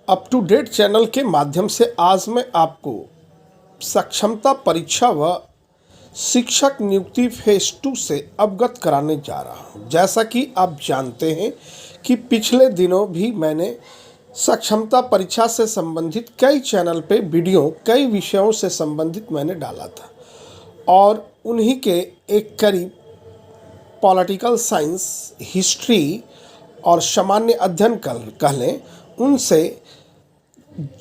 Up to date channel के माध्यम से आज मैं आपको सक्षमता परीक्षा व शिक्षक नियुक्ति फेज 2 से अवगत कराने जा रहा हूं। जैसा कि आप जानते हैं कि पिछले दिनों भी मैंने सक्षमता परीक्षा से संबंधित कई चैनल पे वीडियो कई विषयों से संबंधित मैंने डाला था और उन्हीं के एक करीब पॉलिटिकल साइंस, हिस्ट्री और सामान्य अध्ययन कह लें, उनसे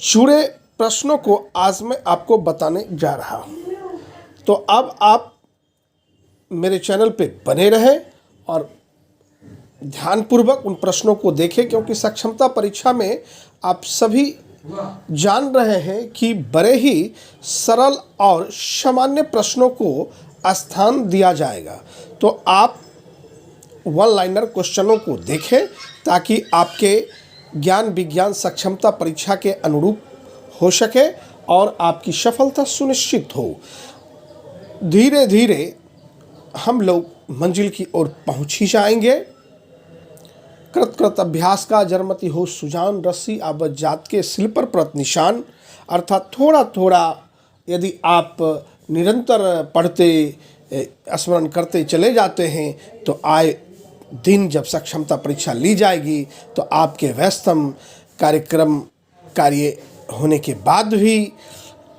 जुड़े प्रश्नों को आज मैं आपको बताने जा रहा हूं। तो अब आप मेरे चैनल पे बने रहें और ध्यानपूर्वक उन प्रश्नों को देखें, क्योंकि सक्षमता परीक्षा में आप सभी जान रहे हैं कि बड़े ही सरल और सामान्य प्रश्नों को स्थान दिया जाएगा। तो आप वन लाइनर क्वेश्चनों को देखें ताकि आपके ज्ञान विज्ञान सक्षमता परीक्षा के अनुरूप हो सके और आपकी सफलता सुनिश्चित हो। धीरे धीरे हम लोग मंजिल की ओर पहुंच ही जाएंगे। कृत कृत अभ्यास का जरमति हो सुजान, रस्सी आबद जात के सिल पर प्रत निशान। अर्थात थोड़ा थोड़ा यदि आप निरंतर पढ़ते स्मरण करते चले जाते हैं तो आए दिन जब सक्षमता परीक्षा ली जाएगी तो आपके व्यस्तम कार्यक्रम कार्य होने के बाद भी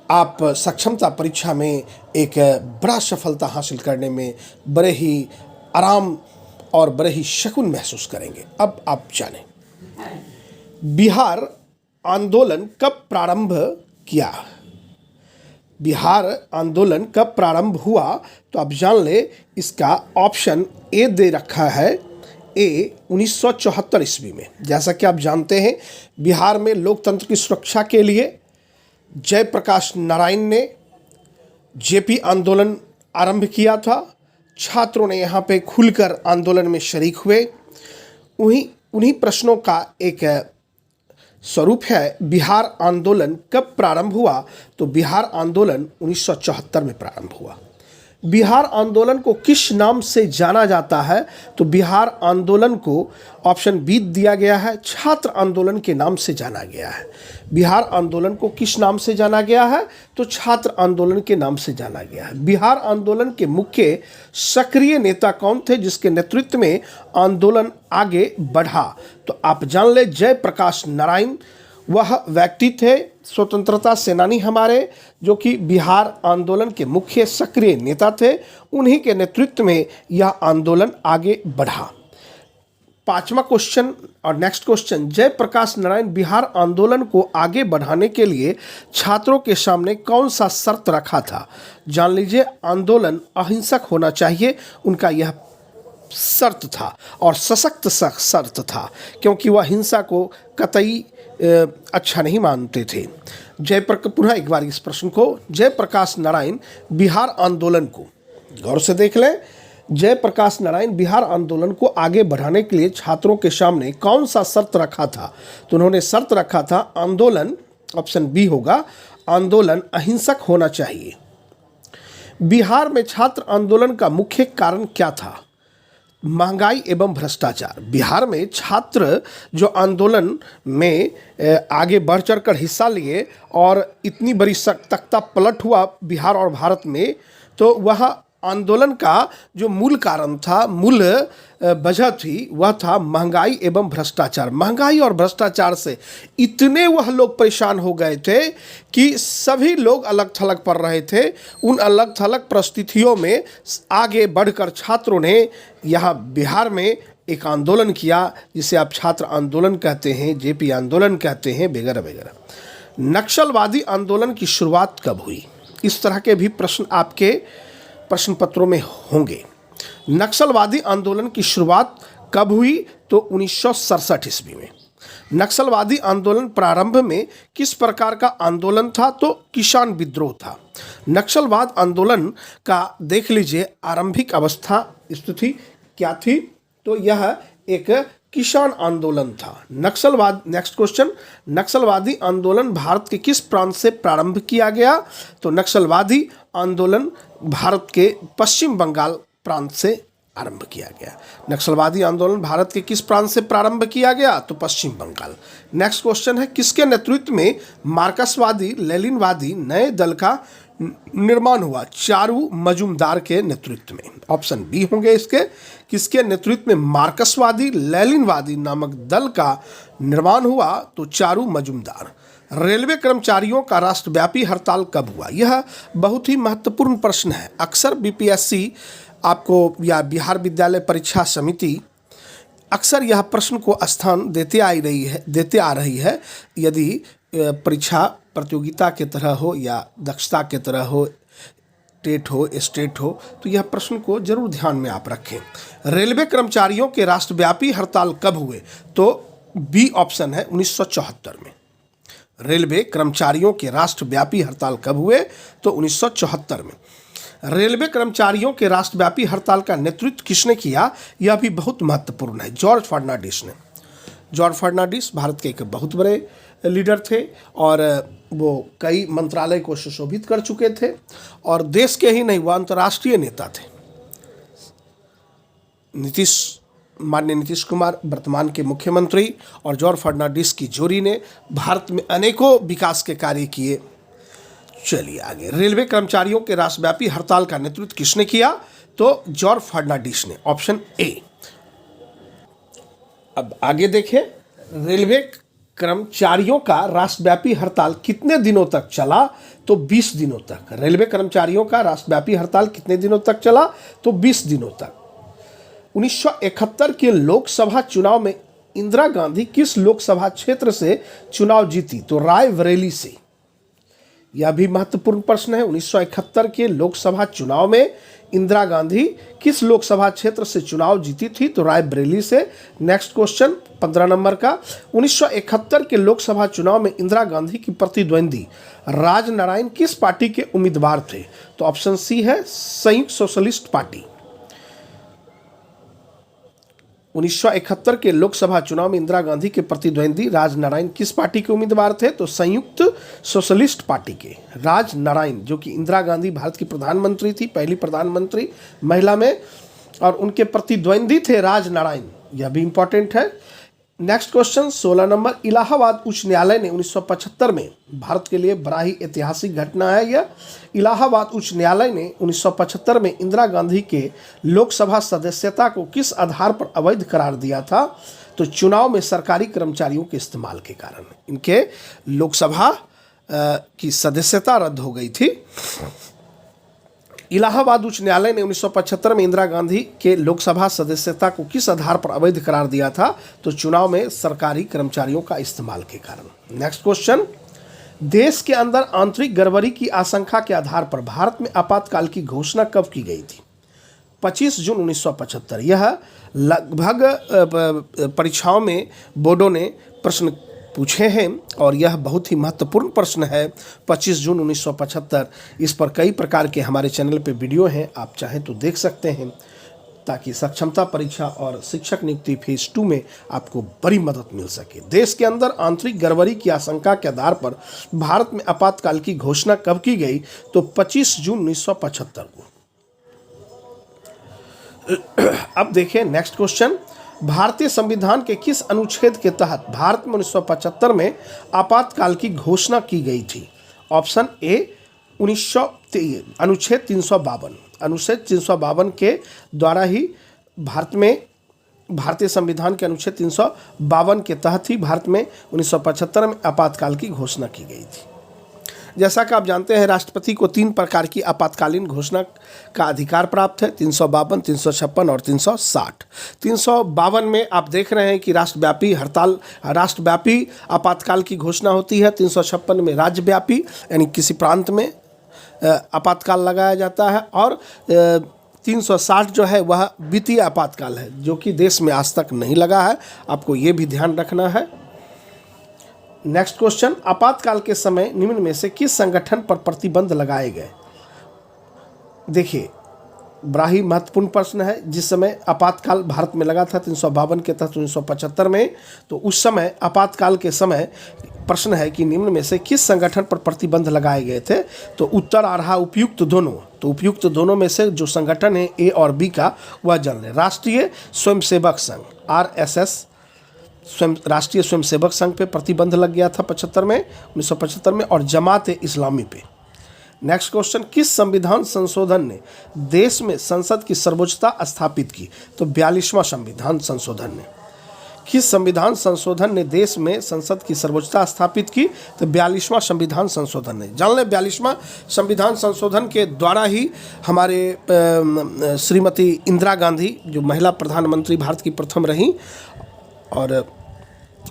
आप सक्षमता परीक्षा में एक बड़ा सफलता हासिल करने में बड़े ही आराम और बड़े ही सुकून महसूस करेंगे। अब आप जानें, बिहार आंदोलन कब प्रारंभ किया? बिहार आंदोलन कब प्रारंभ हुआ तो आप जान ले, इसका ऑप्शन ए दे रखा है, ए 1974 ईस्वी में। जैसा कि आप जानते हैं, बिहार में लोकतंत्र की सुरक्षा के लिए जयप्रकाश नारायण ने जेपी आंदोलन आरंभ किया था। छात्रों ने यहाँ पे खुलकर आंदोलन में शरीक हुए। उन्हीं प्रश्नों का एक स्वरूप है, बिहार आंदोलन कब प्रारंभ हुआ? तो बिहार आंदोलन 1974 में प्रारंभ हुआ। बिहार आंदोलन को किस नाम से जाना जाता है? तो बिहार आंदोलन को ऑप्शन बी दिया गया है, छात्र आंदोलन के नाम से जाना गया है। बिहार आंदोलन को किस नाम से जाना गया है? तो छात्र आंदोलन के नाम से जाना गया है। बिहार आंदोलन के मुख्य सक्रिय नेता कौन थे जिसके नेतृत्व में आंदोलन आगे बढ़ा? तो आप जान ले, जयप्रकाश नारायण वह व्यक्ति थे, स्वतंत्रता सेनानी हमारे, जो कि बिहार आंदोलन के मुख्य सक्रिय नेता थे। उन्हीं के नेतृत्व में यह आंदोलन आगे बढ़ा। पांचवा क्वेश्चन और नेक्स्ट क्वेश्चन, जयप्रकाश नारायण बिहार आंदोलन को आगे बढ़ाने के लिए छात्रों के सामने कौन सा शर्त रखा था? जान लीजिए, आंदोलन अहिंसक होना चाहिए, उनका यह शर्त था और सशक्त शर्त था, क्योंकि वह हिंसा को कतई अच्छा नहीं मानते थे। पुनः एक बार इस प्रश्न को, जयप्रकाश नारायण बिहार आंदोलन को गौर से देख लें, जयप्रकाश नारायण बिहार आंदोलन को आगे बढ़ाने के लिए छात्रों के सामने कौन सा शर्त रखा था? तो उन्होंने शर्त रखा था, आंदोलन, ऑप्शन बी होगा, आंदोलन अहिंसक होना चाहिए। बिहार में छात्र आंदोलन का मुख्य कारण क्या था? महंगाई एवं भ्रष्टाचार। बिहार में छात्र जो आंदोलन में आगे बढ़ चढ़ कर हिस्सा लिए और इतनी बड़ी तख्ता पलट हुआ बिहार और भारत में, तो वह आंदोलन का जो मूल कारण था, मूल वजह थी, वह था महंगाई एवं भ्रष्टाचार। महंगाई और भ्रष्टाचार से इतने वह लोग परेशान हो गए थे कि सभी लोग अलग थलग पड़ रहे थे। उन अलग थलग परिस्थितियों में आगे बढ़कर छात्रों ने यहाँ बिहार में एक आंदोलन किया, जिसे आप छात्र आंदोलन कहते हैं, जेपी आंदोलन कहते हैं, वगैरह वगैरह। नक्सलवादी आंदोलन की शुरुआत कब हुई? इस तरह के भी प्रश्न आपके प्रश्न पत्रों में होंगे। नक्सलवादी आंदोलन की शुरुआत कब हुई? तो 1967 ईस्वी में। नक्सलवादी आंदोलन प्रारंभ में किस प्रकार का आंदोलन था? तो किसान विद्रोह था। नक्सलवाद आंदोलन का देख लीजिए, आरंभिक अवस्था स्थिति क्या थी? तो यह एक किसान आंदोलन था। नक्सलवाद, नेक्स्ट क्वेश्चन, नक्सलवादी आंदोलन भारत के किस प्रांत से प्रारंभ किया गया? तो नक्सलवादी आंदोलन भारत के पश्चिम बंगाल प्रांत से आरंभ किया गया। नक्सलवादी आंदोलन भारत के किस प्रांत से प्रारंभ किया गया? तो पश्चिम बंगाल। नेक्स्ट क्वेश्चन है, किसके नेतृत्व में मार्क्सवादी लेनिनवादी नए दल का निर्माण हुआ? चारू मजूमदार के नेतृत्व में। ऑप्शन बी होंगे इसके। किसके नेतृत्व में मार्क्सवादी लेनिनवादी नामक दल का निर्माण हुआ? तो चारू मजूमदार। रेलवे कर्मचारियों का राष्ट्रव्यापी हड़ताल कब हुआ? यह बहुत ही महत्वपूर्ण प्रश्न है। अक्सर बीपीएससी आपको या बिहार विद्यालय परीक्षा समिति अक्सर यह प्रश्न को स्थान देते आ रही है। यदि परीक्षा प्रतियोगिता के तरह हो या दक्षता के तरह हो, टेट हो, स्टेट हो, तो यह प्रश्न को जरूर ध्यान में आप रखें। रेलवे कर्मचारियों के राष्ट्रव्यापी हड़ताल कब हुए? तो बी ऑप्शन है 1974 में। रेलवे कर्मचारियों के राष्ट्रव्यापी हड़ताल कब हुए? तो 1974 में। रेलवे कर्मचारियों के राष्ट्रव्यापी हड़ताल का नेतृत्व किसने किया? यह भी बहुत महत्वपूर्ण है। जॉर्ज फर्नांडिस ने। जॉर्ज फर्नांडिस भारत के एक बहुत बड़े लीडर थे और वो कई मंत्रालय को सुशोभित कर चुके थे और देश के ही नहीं, वो अंतर्राष्ट्रीय नेता थे। माननीय नीतीश कुमार वर्तमान के मुख्यमंत्री और जॉर्ज फर्नांडिस की जोड़ी ने भारत में अनेकों विकास के कार्य किए। चलिए आगे, रेलवे कर्मचारियों के राष्ट्रव्यापी हड़ताल का नेतृत्व किसने किया? तो जॉर्ज फर्नांडिस ने। Option A. अब आगे देखें, रेलवे कर्मचारियों का राष्ट्रव्यापी हड़ताल कितने दिनों तक चला? तो 20 दिनों तक। रेलवे कर्मचारियों का राष्ट्रव्यापी हड़ताल कितने दिनों तक चला? तो 20 दिनों तक। 1971 के लोकसभा चुनाव में इंदिरा गांधी किस लोकसभा क्षेत्र से चुनाव जीती? तो रायबरेली से। यह भी महत्वपूर्ण प्रश्न है। 1971 के लोकसभा चुनाव में इंदिरा गांधी किस लोकसभा क्षेत्र से चुनाव जीती थी? तो रायबरेली से। नेक्स्ट क्वेश्चन 15 नंबर का, 1971 के लोकसभा चुनाव में इंदिरा गांधी की प्रतिद्वंदी राजनारायण किस पार्टी के उम्मीदवार थे? तो ऑप्शन सी है संयुक्त सोशलिस्ट पार्टी। 1971 के लोकसभा चुनाव में इंदिरा गांधी के प्रतिद्वंदी राजनारायण किस पार्टी के उम्मीदवार थे? तो संयुक्त सोशलिस्ट पार्टी के। राजनारायण जो कि इंदिरा गांधी भारत की प्रधानमंत्री थी, पहली प्रधानमंत्री महिला में, और उनके प्रतिद्वंदी थे राजनारायण। यह भी इंपॉर्टेंट है। नेक्स्ट क्वेश्चन 16 नंबर, इलाहाबाद उच्च न्यायालय ने 1975 में, भारत के लिए बड़ा ही ऐतिहासिक घटना है यह, इलाहाबाद उच्च न्यायालय ने 1975 में इंदिरा गांधी के लोकसभा सदस्यता को किस आधार पर अवैध करार दिया था? तो चुनाव में सरकारी कर्मचारियों के इस्तेमाल के कारण इनके लोकसभा की सदस्यता रद्द हो गई थी। इलाहाबाद उच्च न्यायालय ने 1975 में इंदिरा गांधी के लोकसभा सदस्यता को किस आधार पर अवैध करार दिया था? तो चुनाव में सरकारी कर्मचारियों का इस्तेमाल के कारण। नेक्स्ट क्वेश्चन, देश के अंदर आंतरिक गड़बड़ी की आशंका के आधार पर भारत में आपातकाल की घोषणा कब की गई थी? 25 जून 1975। यह लगभग परीक्षाओं में बोर्डों ने प्रश्न पूछे हैं और यह बहुत ही महत्वपूर्ण प्रश्न है। 25 जून 1975। इस पर कई प्रकार के हमारे चैनल पे वीडियो हैं, आप चाहें तो देख सकते हैं, ताकि सक्षमता परीक्षा और शिक्षक नियुक्ति फेज 2 में आपको बड़ी मदद मिल सके। देश के अंदर आंतरिक गड़बड़ी की आशंका के आधार पर भारत में आपातकाल की घोषणा कब की गई? तो 25 जून 1975 को। अब देखिए नेक्स्ट क्वेश्चन, भारतीय संविधान के किस अनुच्छेद के तहत भारत में 1975 में आपातकाल की घोषणा की गई थी? ऑप्शन ए अनुच्छेद 352। अनुच्छेद 352 के द्वारा ही भारत में, भारतीय संविधान के अनुच्छेद 352 के तहत ही भारत में 1975 में आपातकाल की घोषणा की गई थी। जैसा कि आप जानते हैं, राष्ट्रपति को 3 प्रकार की आपातकालीन घोषणा का अधिकार प्राप्त है, 352, 356 और 360। 352 में आप देख रहे हैं कि राष्ट्रव्यापी आपातकाल की घोषणा होती है। 356 में राज्यव्यापी यानी किसी प्रांत में आपातकाल लगाया जाता है, और 360 जो है वह वित्तीय आपातकाल है, जो कि देश में आज तक नहीं लगा है। आपको ये भी ध्यान रखना है। नेक्स्ट क्वेश्चन, आपातकाल के समय निम्न में से किस संगठन पर प्रतिबंध लगाए गए? देखिए, बड़ा ही महत्वपूर्ण प्रश्न है। जिस समय आपातकाल भारत में लगा था 352 के तहत 1975 में, तो उस समय आपातकाल के समय प्रश्न है कि निम्न में से किस संगठन पर प्रतिबंध लगाए गए थे। तो उत्तर आ रहा उपयुक्त दोनों। तो उपयुक्त दोनों में से जो संगठन है ए और बी का, वह जान लें। राष्ट्रीय स्वयंसेवक संघ RSS, राष्ट्रीय स्वयंसेवक संघ पे प्रतिबंध लग गया था 1975 में, और जमात इस्लामी पे। नेक्स्ट क्वेश्चन, किस संविधान संशोधन ने देश में संसद की सर्वोच्चता स्थापित की। तो 42वां संविधान संशोधन ने। किस संविधान संशोधन ने देश में संसद की सर्वोच्चता स्थापित की। तो 42वां संविधान संशोधन ने। जान लें 42वां संविधान संशोधन के द्वारा ही हमारे श्रीमती इंदिरा गांधी, जो महिला प्रधानमंत्री भारत की प्रथम रहीं, और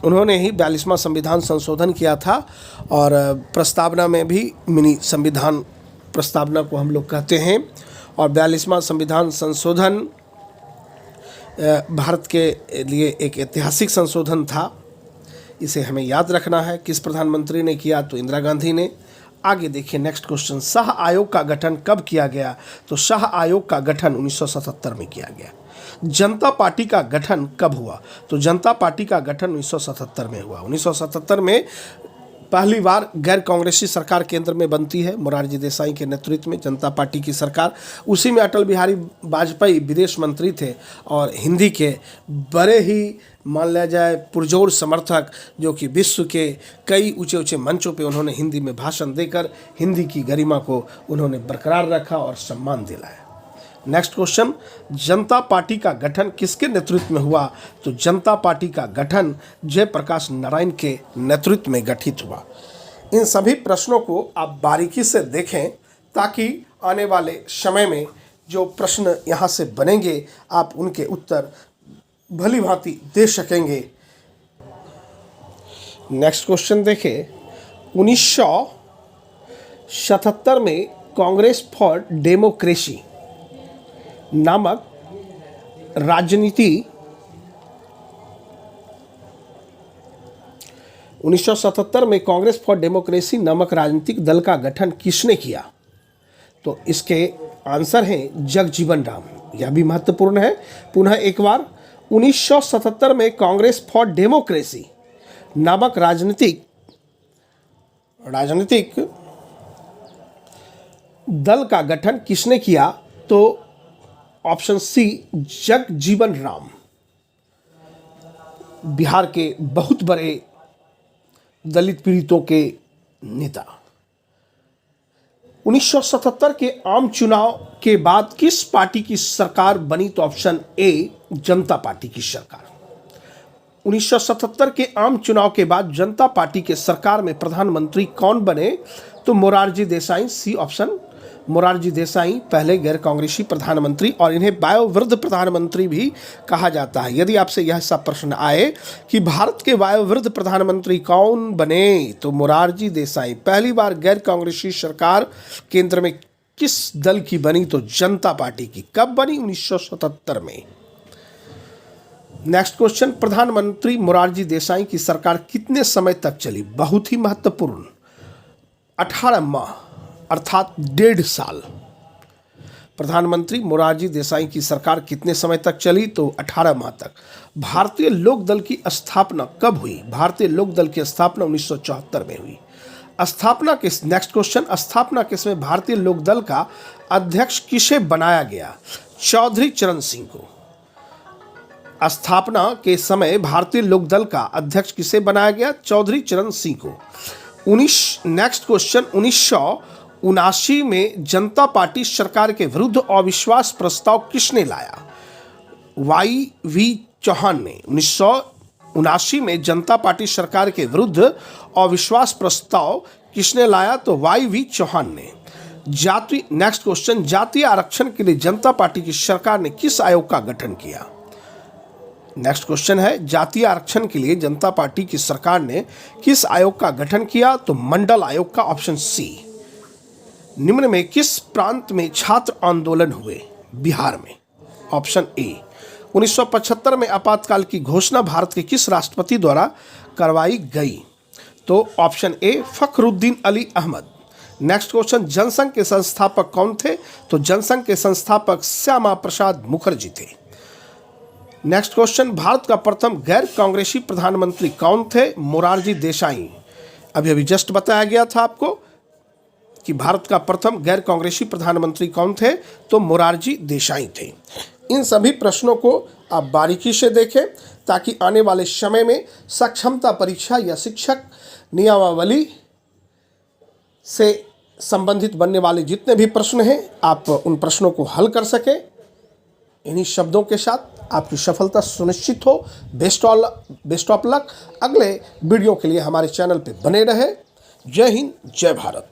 उन्होंने ही 42वां संविधान संशोधन किया था। और प्रस्तावना में भी मिनी संविधान प्रस्तावना को हम लोग कहते हैं। और 42वां संविधान संशोधन भारत के लिए एक ऐतिहासिक संशोधन था। इसे हमें याद रखना है। किस प्रधानमंत्री ने किया। तो इंदिरा गांधी ने। आगे देखिए नेक्स्ट क्वेश्चन, शाह आयोग का गठन कब किया गया। तो शाह आयोग का गठन 1977 में किया गया। जनता पार्टी का गठन कब हुआ। तो जनता पार्टी का गठन 1977 में हुआ। 1977 में पहली बार गैर कांग्रेसी सरकार केंद्र में बनती है, मोरारजी देसाई के नेतृत्व में जनता पार्टी की सरकार। उसी में अटल बिहारी वाजपेयी विदेश मंत्री थे, और हिंदी के बड़े ही मान लिया जाए पुरजोर समर्थक, जो कि विश्व के कई ऊंचे ऊंचे मंचों पे उन्होंने हिंदी में भाषण देकर हिंदी की गरिमा को उन्होंने बरकरार रखा और सम्मान दिलाया। नेक्स्ट क्वेश्चन, जनता पार्टी का गठन किसके नेतृत्व में हुआ। तो जनता पार्टी का गठन जयप्रकाश नारायण के नेतृत्व में गठित हुआ। इन सभी प्रश्नों को आप बारीकी से देखें, ताकि आने वाले समय में जो प्रश्न यहाँ से बनेंगे आप उनके उत्तर भली भांति दे सकेंगे। नेक्स्ट क्वेश्चन देखें, 1977 में कांग्रेस फॉर डेमोक्रेसी नामक राजनीति 1977 में कांग्रेस फॉर डेमोक्रेसी नामक राजनीतिक दल का गठन किसने किया। तो इसके आंसर हैं जगजीवन राम। यह भी महत्वपूर्ण है। पुनः एक बार, 1977 में कांग्रेस फॉर डेमोक्रेसी नामक राजनीतिक दल का गठन किसने किया। तो ऑप्शन सी जगजीवन राम, बिहार के बहुत बड़े दलित पीड़ितों के नेता। 1977 के आम चुनाव के बाद किस पार्टी की सरकार बनी। तो ऑप्शन ए जनता पार्टी की सरकार। 1977 के आम चुनाव के बाद जनता पार्टी के सरकार में प्रधानमंत्री कौन बने। तो मोरारजी देसाई। सी ऑप्शन, मोरारजी देसाई पहले गैर कांग्रेसी प्रधानमंत्री, और इन्हें वयोवृद्ध प्रधानमंत्री भी कहा जाता है। यदि आपसे यह सब प्रश्न आए कि भारत के वयोवृद्ध प्रधानमंत्री कौन बने, तो मोरारजी देसाई। पहली बार गैर कांग्रेसी सरकार केंद्र में किस दल की बनी। तो जनता पार्टी की। कब बनी। 1977 में। नेक्स्ट क्वेश्चन, प्रधानमंत्री मोरारजी देसाई की सरकार कितने समय तक चली। बहुत ही महत्वपूर्ण, 18 माह अर्थात 1.5 साल। प्रधानमंत्री मोरारजी देसाई की सरकार कितने समय तक चली। तो 18 माह तक। भारतीय लोक दल की स्थापना कब हुई। भारतीय लोक दल की स्थापना 1974 में हुई। स्थापना किस, नेक्स्ट क्वेश्चन, स्थापना किसमें भारतीय लोक दल का अध्यक्ष किसे बनाया गया। चौधरी चरण सिंह को। स्थापना के समय भारतीय लोक दल का अध्यक्ष किसे बनाया गया। चौधरी चरण सिंह को। नेक्स्ट क्वेश्चन, 1979 में जनता पार्टी सरकार के विरुद्ध अविश्वास प्रस्ताव किसने लाया। YV चौहान ने। 1979 में जनता पार्टी सरकार के विरुद्ध अविश्वास प्रस्ताव किसने लाया। तो YV चौहान ने। नेक्स्ट क्वेश्चन, जातीय आरक्षण के लिए जनता पार्टी की सरकार ने किस आयोग का गठन किया। नेक्स्ट क्वेश्चन है, जातीय आरक्षण के लिए जनता पार्टी की सरकार ने किस आयोग का गठन किया। तो मंडल आयोग का। Option C. निम्न में किस प्रांत में छात्र आंदोलन हुए। बिहार में। Option A. 1975 में आपातकाल की घोषणा भारत के किस राष्ट्रपति द्वारा करवाई गई। तो option A Fakhruddin Ali Ahmed. Next question, Jansangh के संस्थापक कौन थे? तो जनसंघ के संस्थापक श्यामा प्रसाद मुखर्जी थे। नेक्स्ट क्वेश्चन, भारत का प्रथम गैर कांग्रेसी प्रधानमंत्री कौन थे? मोरारजी देसाई। अभी अभी जस्ट बताया गया था आपको कि भारत का प्रथम गैर कांग्रेसी प्रधानमंत्री कौन थे? तो मोरारजी देसाई थे। इन सभी प्रश्नों को आप बारीकी से देखें ताकि आने वाले समय में सक्षमता परीक्षा या शिक्षक नियमावली से संबंधित बनने वाले जितने भी प्रश्न हैं आप उन प्रश्नों को हल कर सकें। इन्हीं शब्दों के साथ आपकी सफलता सुनिश्चित हो। Best of luck. अगले वीडियो के लिए हमारे चैनल पर बने रहे। जय हिंद, जय भारत।